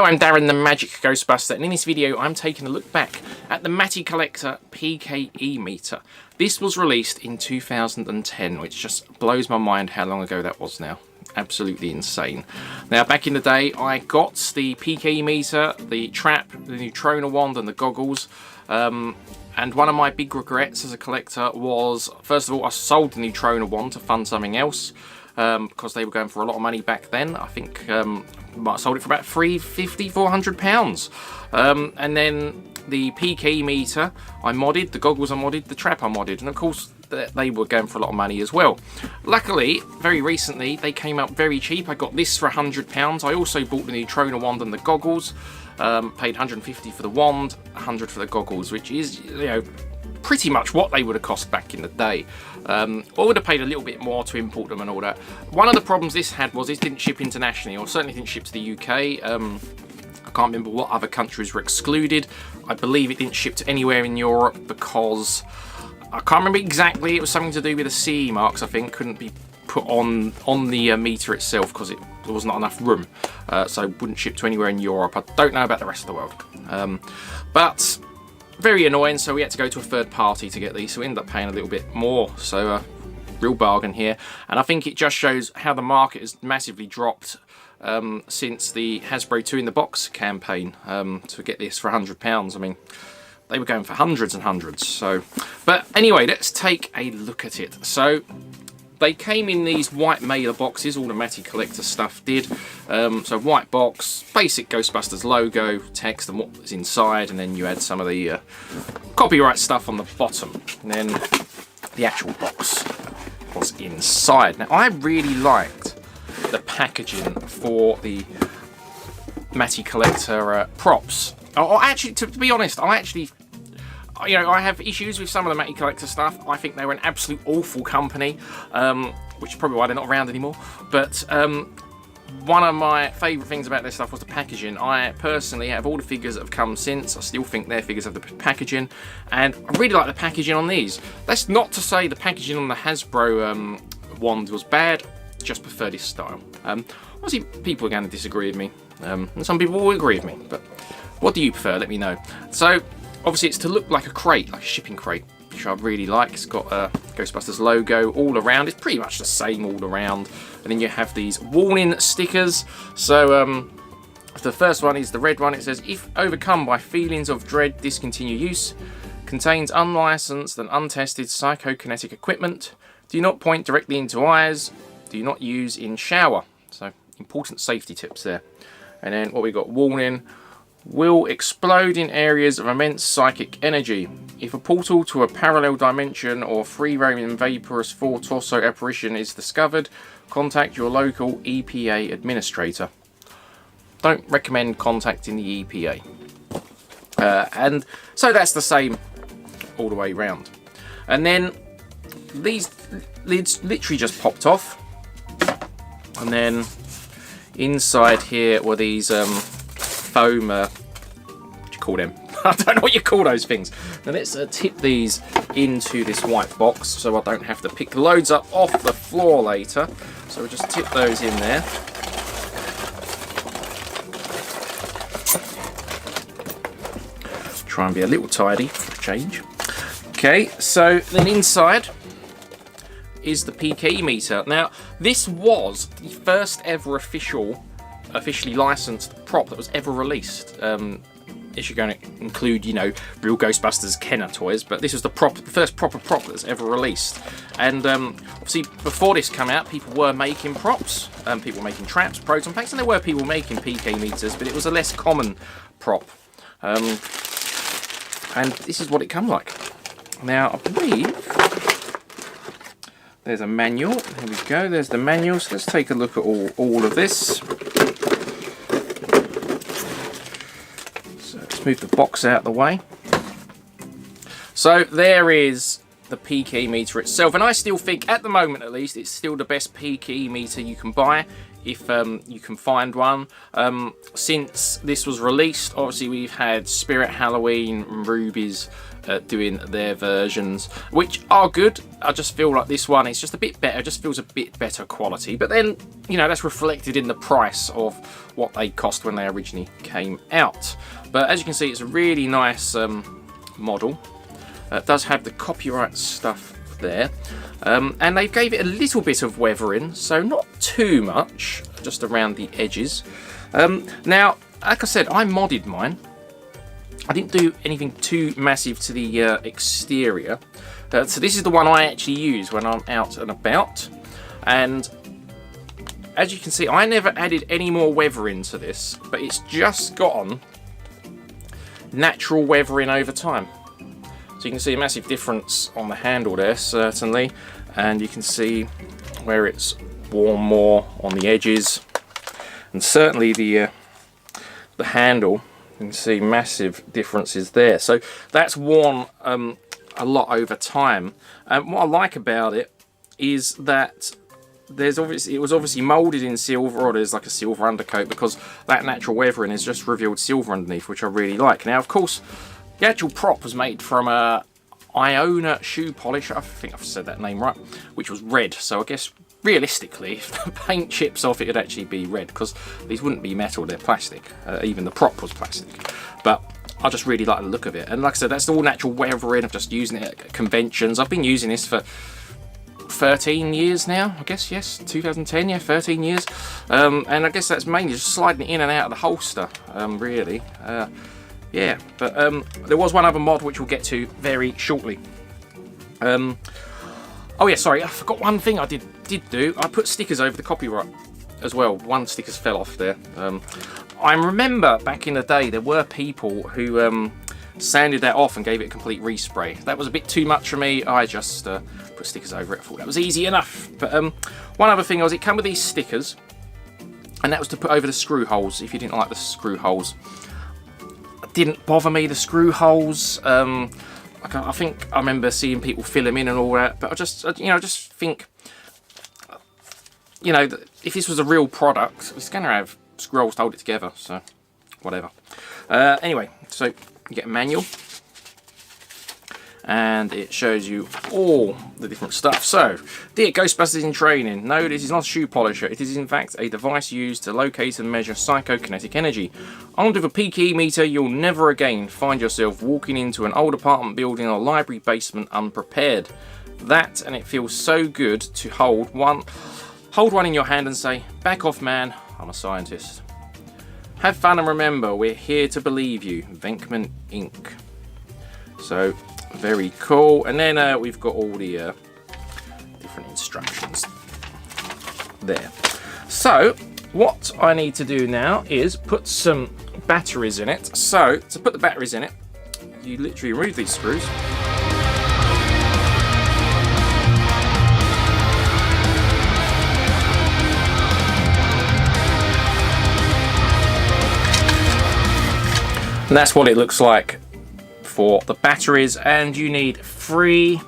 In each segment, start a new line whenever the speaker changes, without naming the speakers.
I'm Darren the Magic Ghostbuster, and in this video I'm taking a look back at the Matty Collector PKE Meter. This was released in 2010, which just blows my mind how long ago that was now. Absolutely insane. Now, back in the day, I got the PKE Meter, the trap, the neutrona wand and the goggles. And one of my big regrets as a collector was, first of all, I sold the neutrona wand to fund something else. Because they were going for a lot of money back then. I think I might have sold it for about £350, £400. And then the PKE meter I modded, the goggles I modded, the trap I modded, and of course they were going for a lot of money as well. Luckily, very recently they came out very cheap. I got this for £100. I also bought the neutrona wand and the goggles. Paid £150 for the wand, £100 for the goggles, which is, you know, pretty much what they would have cost back in the day. I would have paid a little bit more to import them and all that. One of the problems this had was it didn't ship internationally, or certainly didn't ship to the UK. I can't remember what other countries were excluded. I believe it didn't ship to anywhere in Europe because I can't remember exactly. It was something to do with the CE marks, I think, couldn't be put on the meter itself because there was not enough room. So it wouldn't ship to anywhere in Europe. I don't know about the rest of the world. But very annoying, so we had to go to a third party to get these, so we ended up paying a little bit more. So real bargain here, and I think it just shows how the market has massively dropped since the Hasbro 2 in the box campaign to get this for £100. I mean, they were going for hundreds and hundreds. So, but anyway, let's take a look at it. So they came in these white mailer boxes, all the Matty Collector stuff did. So white box, basic Ghostbusters logo, text and what was inside, and then you had some of the copyright stuff on the bottom. And then the actual box was inside. Now, I really liked the packaging for the Matty Collector props. Actually, to be honest, you know, I have issues with some of the Matty Collector stuff. I think they were an absolute awful company, which is probably why they're not around anymore. But one of my favourite things about their stuff was the packaging. I personally, out of all the figures that have come since, I still think their figures have the packaging, and I really like the packaging on these. That's not to say the packaging on the Hasbro wand was bad, just prefer this style. Obviously, people are going to disagree with me, and some people will agree with me, but what do you prefer? Let me know. So, obviously, it's to look like a crate, like a shipping crate, which I really like. It's got a Ghostbusters logo all around. It's pretty much the same all around. And then you have these warning stickers. So the first one is the red one. It says, if overcome by feelings of dread, discontinue use. Contains unlicensed and untested psychokinetic equipment. Do not point directly into eyes. Do not use in shower. So important safety tips there. And then what we got, warning. Will explode in areas of immense psychic energy. If a portal to a parallel dimension or free-roaming vaporous four-torso apparition is discovered, contact your local EPA administrator. Don't recommend contacting the EPA. And so that's the same all the way around. And then these lids literally just popped off. And then inside here were these foam, what do you call them? I don't know what you call those things. Now let's tip these into this white box so I don't have to pick loads up off the floor later. So we'll just tip those in there. Try and be a little tidy for a change. Okay, so then inside is the PKE meter. Now this was the first ever officially licensed prop that was ever released. If you're going to include, you know, real Ghostbusters Kenner toys, but this was the first proper prop that's ever released. And obviously, before this came out, people were making props. People were making traps, proton packs, and there were people making PK meters, but it was a less common prop. And this is what it come like. Now, I believe there's a manual. There we go. There's the manual. So let's take a look at all of this. Move the box out of the way. So there is the PKE meter itself, and I still think, at the moment at least, it's still the best PKE meter you can buy if you can find one. Since this was released, obviously we've had Spirit Halloween and Rubies doing their versions, which are good. I just feel like this one is just a bit better, just feels a bit better quality. But then, you know, that's reflected in the price of what they cost when they originally came out. But as you can see, it's a really nice model. It does have the copyright stuff there, and they gave it a little bit of weathering, so not too much, just around the edges. Now, like I said, I modded mine. I didn't do anything too massive to the exterior, so this is the one I actually use when I'm out and about. And as you can see, I never added any more weathering to this, but it's just gotten natural weathering over time. So you can see a massive difference on the handle there, certainly, and you can see where it's worn more on the edges, and certainly the handle, you can see massive differences there. So that's worn a lot over time. What I like about it is that it was obviously molded in silver, or there's like a silver undercoat, because that natural weathering has just revealed silver underneath, which I really like. Now, of course, the actual prop was made from a Iona shoe polish, I think I've said that name right, which was red. So I guess realistically, if the paint chips off, it'd actually be red, because these wouldn't be metal, they're plastic. Even the prop was plastic. But I just really like the look of it. And like I said, that's all natural weathering. I'm just using it at conventions. I've been using this for 13 years now, I guess. Yes, 2010, yeah, 13 years. And I guess that's mainly just sliding it in and out of the holster, really. Yeah, but there was one other mod which we'll get to very shortly. Oh yeah, sorry, I forgot one thing I did do. I put stickers over the copyright as well. One sticker's fell off there. I remember back in the day there were people who sanded that off and gave it a complete respray. That was a bit too much for me. I just put stickers over it. I thought that was easy enough. But one other thing was, it came with these stickers, and that was to put over the screw holes if you didn't like the screw holes. Didn't bother me, the screw holes. I think I remember seeing people fill them in and all that, but I just think, you know, if this was a real product, it's going to have screw holes to hold it together, so whatever. Anyway, so you get a manual, and it shows you all the different stuff. So, dear Ghostbusters in training, no, this is not a shoe polisher. It is in fact a device used to locate and measure psychokinetic energy. Armed with a PKE meter, you'll never again find yourself walking into an old apartment building or library basement unprepared. That, and it feels so good to hold one in your hand and say, "Back off, man, I'm a scientist." Have fun and remember, we're here to believe you. Venkman Inc. So, very cool. And then we've got all the different instructions there. So what I need to do now is put some batteries in it. So to put the batteries in it, you literally remove these screws. And that's what it looks like for the batteries, and you need 3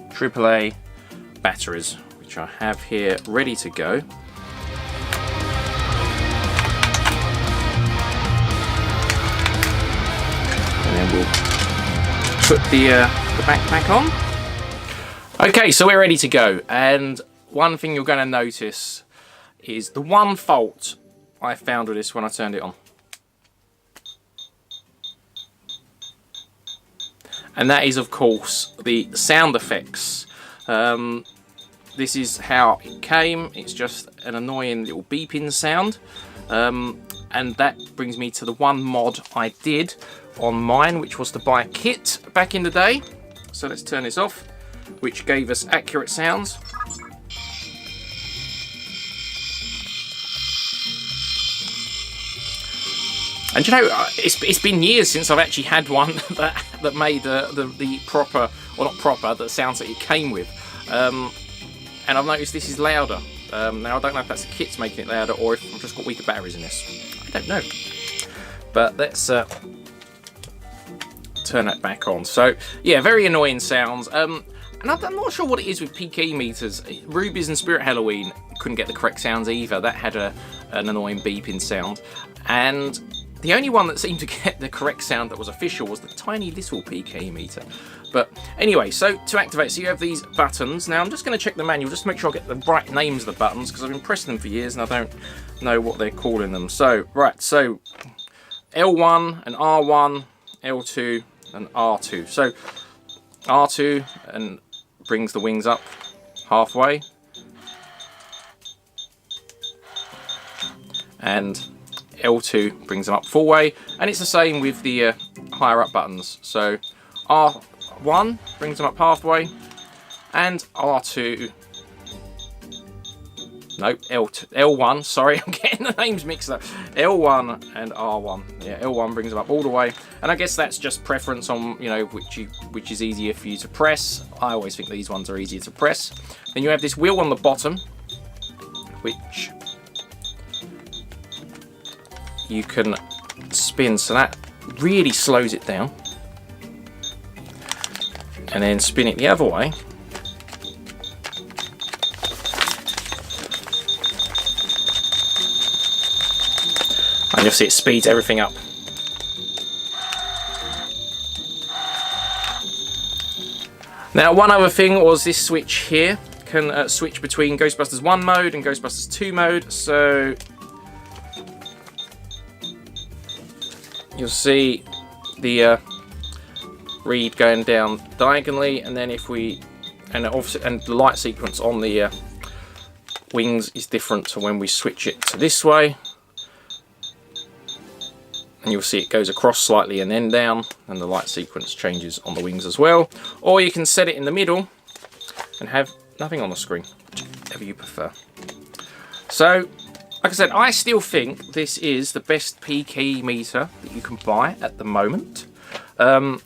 AAA batteries, which I have here ready to go. And then we'll put the backpack on. Okay, so we're ready to go, and one thing you're going to notice is the one fault I found with this when I turned it on. And that is, of course, the sound effects. This is how it came. It's just an annoying little beeping sound. And that brings me to the one mod I did on mine, which was to buy a kit back in the day. So let's turn this off, which gave us accurate sounds. And you know, it's been years since I've actually had one that made the proper, or not proper, the sounds that it came with. And I've noticed this is louder. Now I don't know if that's the kit's making it louder, or if I've just got weaker batteries in this. I don't know. But let's turn that back on. So yeah, very annoying sounds. And I'm not sure what it is with PKE meters. Ruby's and Spirit Halloween couldn't get the correct sounds either. That had an annoying beeping sound. And the only one that seemed to get the correct sound that was official was the tiny little PKE meter. But anyway, so to activate, so you have these buttons. Now I'm just going to check the manual just to make sure I get the right names of the buttons, because I've been pressing them for years and I don't know what they're calling them. So, right, so L1 and R1, L2 and R2. So R2 and brings the wings up halfway, and L2 brings them up full way, and it's the same with the higher up buttons. So R1 brings them up halfway, and R2, nope, L1, sorry, I'm getting the names mixed up. L1 and R1, yeah, L1 brings them up all the way, and I guess that's just preference on, you know, which is easier for you to press. I always think these ones are easier to press. Then you have this wheel on the bottom, which you can spin, so that really slows it down, and then spin it the other way, and you'll see it speeds everything up. Now, one other thing was this switch here can switch between Ghostbusters 1 mode and Ghostbusters 2 mode. So you'll see the read going down diagonally, and then if we and the light sequence on the wings is different to when we switch it to this way. And you'll see it goes across slightly and then down, and the light sequence changes on the wings as well. Or you can set it in the middle and have nothing on the screen, whichever you prefer. So, like I said, I still think this is the best PKE meter that you can buy at the moment. If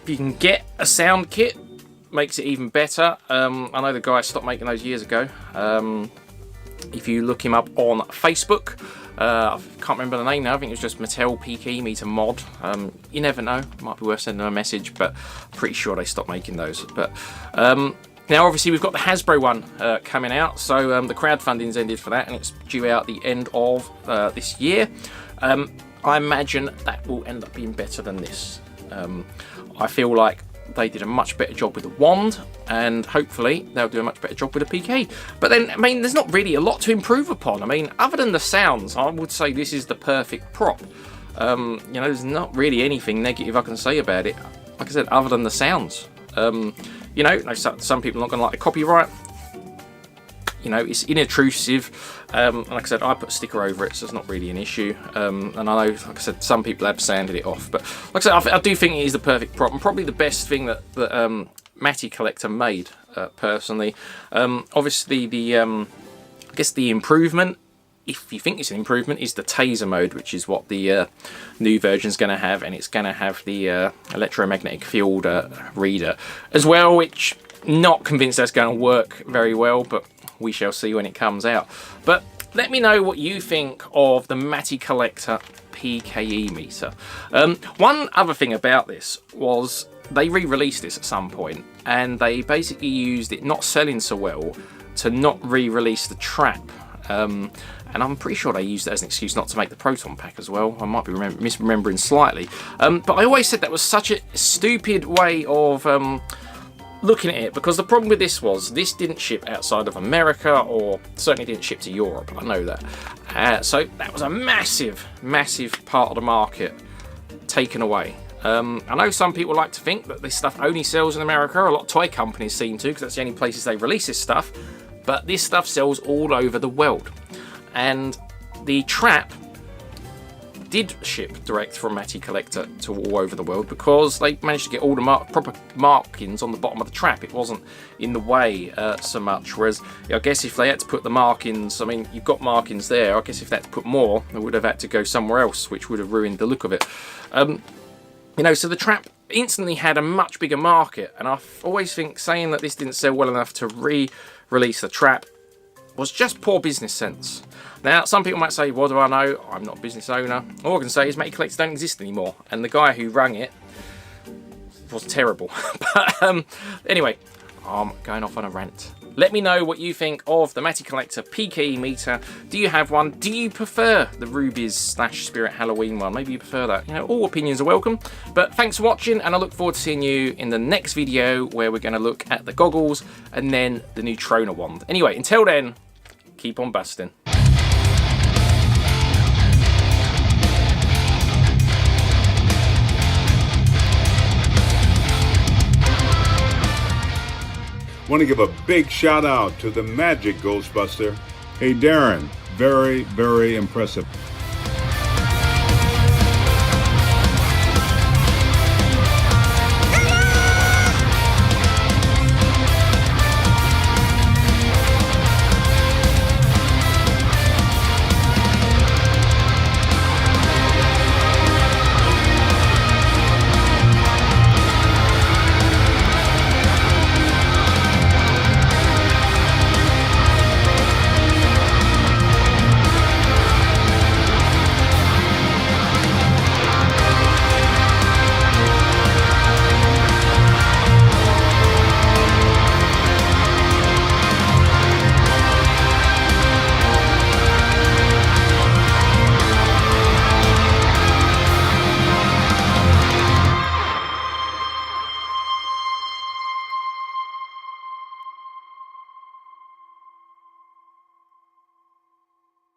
you can get a sound kit, makes it even better. I know the guy stopped making those years ago. If you look him up on Facebook, I can't remember the name now, I think it was just Mattel PKE Meter Mod. You never know, it might be worth sending them a message, but I'm pretty sure they stopped making those. But now obviously we've got the Hasbro one coming out, so the crowdfunding's ended for that, and it's due out the end of this year. I imagine that will end up being better than this. I feel like they did a much better job with the wand, and hopefully they'll do a much better job with the PKE. But then, I mean, there's not really a lot to improve upon. I mean, other than the sounds, I would say this is the perfect prop. You know, there's not really anything negative I can say about it. Like I said, other than the sounds. You know, some people are not going to like the copyright. You know, it's inintrusive. Like I said, I put a sticker over it, so it's not really an issue. And I know, like I said, some people have sanded it off. But like I said, I do think it is the perfect prop, and probably the best thing that Matty Collector made, personally. Obviously, I guess the improvement, if you think it's an improvement, is the taser mode, which is what the new version is going to have, and it's going to have the electromagnetic field reader as well, which not convinced that's going to work very well, but we shall see when it comes out. But let me know what you think of the Matty Collector PKE meter. One other thing about this was they re-released this at some point, and they basically used it not selling so well to not re-release the trap. And I'm pretty sure they used it as an excuse not to make the proton pack as well. I might be misremembering slightly. But I always said that was such a stupid way of looking at it, because the problem with this was this didn't ship outside of America, or certainly didn't ship to Europe. I know that. So that was a massive part of the market taken away. I know some people like to think that this stuff only sells in America. A lot of toy companies seem to, because that's the only places they release this stuff. But this stuff sells all over the world. And the trap did ship direct from Matty Collector to all over the world, because they managed to get all the proper markings on the bottom of the trap. It wasn't in the way so much, whereas I guess if they had to put the markings, I mean, you've got markings there, I guess if they had to put more, they would have had to go somewhere else, which would have ruined the look of it. You know, so the trap instantly had a much bigger market, and I always think saying that this didn't sell well enough to re-release the trap was just poor business sense. Now, some people might say, what do I know? I'm not a business owner. All I can say is Matty Collectors don't exist anymore. And the guy who rang it was terrible. But anyway, I'm going off on a rant. Let me know what you think of the Matty Collector PKE Meter. Do you have one? Do you prefer the Rubies / Spirit Halloween one? Maybe you prefer that. You know, all opinions are welcome. But thanks for watching, and I look forward to seeing you in the next video where we're going to look at the goggles and then the Neutrona wand. Anyway, until then, keep on busting.
Want to give a big shout out to the Magic Ghostbuster. Hey Darren, very, very impressive.